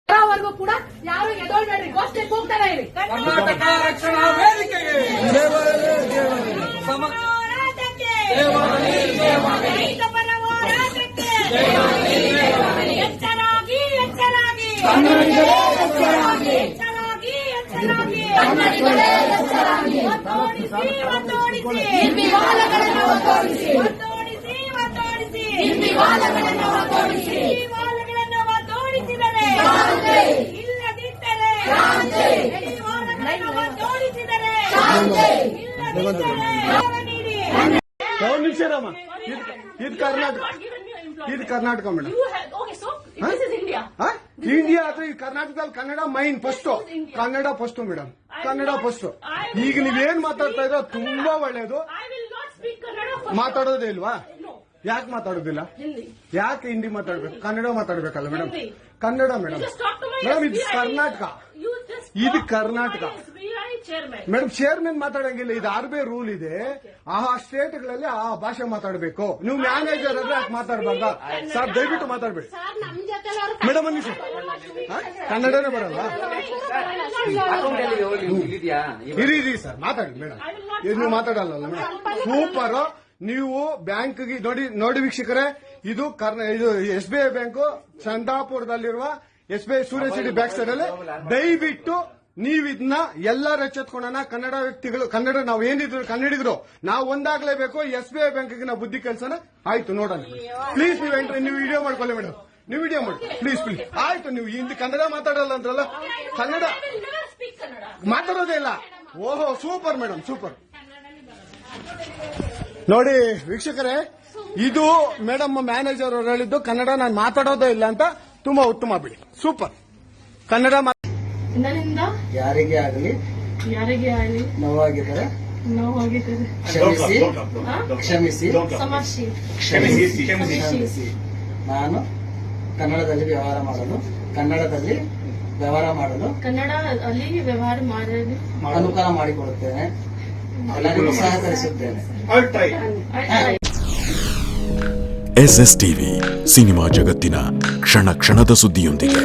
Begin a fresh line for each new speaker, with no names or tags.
ವರೆಗೂ ಕೂಡ ಯಾರು ಎದೋಳ್ಬೇಡ್ರಿ, ಗೋಷ್ಠಿ ಕೂಗ್ತಾನೆ ಇರಿ.
ಕರ್ನಾಟಕ ರಕ್ಷಣಾ ವೇದಿಕೆಗೆ
ರೈತಪರ ಹೋರಾಟಕ್ಕೆ ಎಚ್ಚರಾಗಿ ಎಚ್ಚರಾಗಿ ಎಚ್ಚರಾಗಿ ಎಚ್ಚರಾಗಿ ಒತ್ತೋಡಿಸಿ ಒತ್ತೋಡಿಸಿ ವಿವಾದಗಳನ್ನು ಒತ್ತೋಡಿಸಿ ಒತ್ತೋಡಿಸಿ ಒತ್ತೋಡಿಸಿ ವಿವಾದಗಳನ್ನು ಒತ್ತೋಡಿಸಿ ವಿವಾದಗಳನ್ನು ಒತ್ತೋಡಿಸಿದರೆ ಇಲ್ಲದಿದ್ದರೆ ಒತ್ತೋಡಿಸಿದರೆ ನೀಡಿ.
ಒಂದು ನಿಮಿಷ ರಾಮ, ಇದು ಕರ್ನಾಟಕ, ಇದು ಕರ್ನಾಟಕ ಮೇಡಮ್. ಇಂಡಿಯಾ ಅಥವಾ ಈ ಕರ್ನಾಟಕದಲ್ಲಿ Kannada main first, Kannada first madam, Kannada first. ಈಗ ನೀವೇನ್ ಮಾತಾಡ್ತಾ ಇರೋ ತುಂಬಾ ಒಳ್ಳೇದು. ಮಾತಾಡೋದೇ ಇಲ್ವಾ? ಯಾಕೆ ಮಾತಾಡೋದಿಲ್ಲ? ಯಾಕೆ ಹಿಂದಿ ಮಾತಾಡ್ಬೇಕು? ಕನ್ನಡ ಮಾತಾಡ್ಬೇಕಲ್ಲ ಮೇಡಮ್? ಕನ್ನಡ ಮೇಡಮ್. ಮೇಡಮ್ ಇದು ಕರ್ನಾಟಕ, ಇದು ಕರ್ನಾಟಕ ಮೇಡಮ್. ಚೇರ್ಮನ್ ಮಾತಾಡಂಗಿಲ್ಲ, ಇದು ಆರ್ಬಿ ರೂಲ್ ಇದೆ. ಆ ಸ್ಟೇಟ್ಗಳಲ್ಲಿ ಆ ಭಾಷೆ ಮಾತಾಡಬೇಕು. ನೀವು ಮ್ಯಾನೇಜರ್ ಆದ್ರೆ ಯಾಕೆ ಮಾತಾಡಬಾರ್ದ ಸರ್? ದಯವಿಟ್ಟು ಮಾತಾಡ್ಬೇಡಿ ಮೇಡಮ್. ಒಂದು ನಿಮಿಷ, ಕನ್ನಡನೇ ಬರಲ್ಲ? ಇರಿ ಸರ್, ಮಾತಾಡಿ ಮೇಡಮ್. ನೀವು ಮಾತಾಡಲ್ಲ ಮೇಡಮ್? ಸೂಪರ್. ನೀವು ಬ್ಯಾಂಕ್ಗೆ ನೋಡಿ ವೀಕ್ಷಕರೇ, ಇದು SBI ಬ್ಯಾಂಕು ಚಂದಾಪುರದಲ್ಲಿರುವ SBI ಸೂರ್ಯ ಸಿಟಿ ಬ್ಯಾಕ್ ಸೈಡ್ ಅಲ್ಲಿ. ದಯವಿಟ್ಟು ನೀವು ಇದನ್ನ ಎಲ್ಲರೂ ಎಚ್ಚೆತ್ಕೊಳ್ಳೋಣ. ಕನ್ನಡ ವ್ಯಕ್ತಿಗಳು, ಕನ್ನಡ ನಾವು ಏನಿದ್ರು ಕನ್ನಡಿಗರು ನಾವು ಒಂದಾಗ್ಲೇಬೇಕು. SBI ಬ್ಯಾಂಕ್ಗೆ ನಾವು ಬುದ್ಧಿ ಕೆಲಸನ ಆಯ್ತು ನೋಡೋಣ. ಪ್ಲೀಸ್ ನೀವು ವಿಡಿಯೋ ಮಾಡ್ಕೊಳ್ಳಿ ಮೇಡಮ್, ನೀವು ವಿಡಿಯೋ ಮಾಡಿ ಪ್ಲೀಸ್. ಆಯ್ತು, ನೀವು ಹಿಂದಿ ಕನ್ನಡ ಮಾತಾಡಲ್ಲ ಅಂದ್ರಲ್ಲ, ಕನ್ನಡ ಮಾತಾಡೋದೇ ಇಲ್ಲ. ಓಹೋ, ಸೂಪರ್ ಮೇಡಮ್, ಸೂಪರ್. ನೋಡಿ ವೀಕ್ಷಕರೇ, ಇದು ಮೇಡಮ್ ಮ್ಯಾನೇಜರ್ ಅವರು ಹೇಳಿದ್ದು ಕನ್ನಡ ನಾನು ಮಾತಾಡೋದೇ ಇಲ್ಲ ಅಂತ. ತುಂಬಾ ಉತ್ತಮ ಬಿಡಿ, ಸೂಪರ್. ಕನ್ನಡ
ನನ್ನಿಂದ
ಯಾರಿಗೆ ಆಗಲಿ ನೋವಾಗಿದ್ದರೆ ಕ್ಷಮಿಸಿ. ನಾನು ಕನ್ನಡದಲ್ಲಿ ವ್ಯವಹಾರ ಮಾಡಲು ಅನುಕೂಲ ಮಾಡಿಕೊಡುತ್ತೇನೆ. ಎಲ್ಲರಿಗೂ ಸಹಕರಿಸುತ್ತೇನೆ.
SSTV ಸಿನಿಮಾ ಜಗತ್ತಿನ ಕ್ಷಣ ಕ್ಷಣದ ಸುದ್ದಿಯೊಂದಿಗೆ.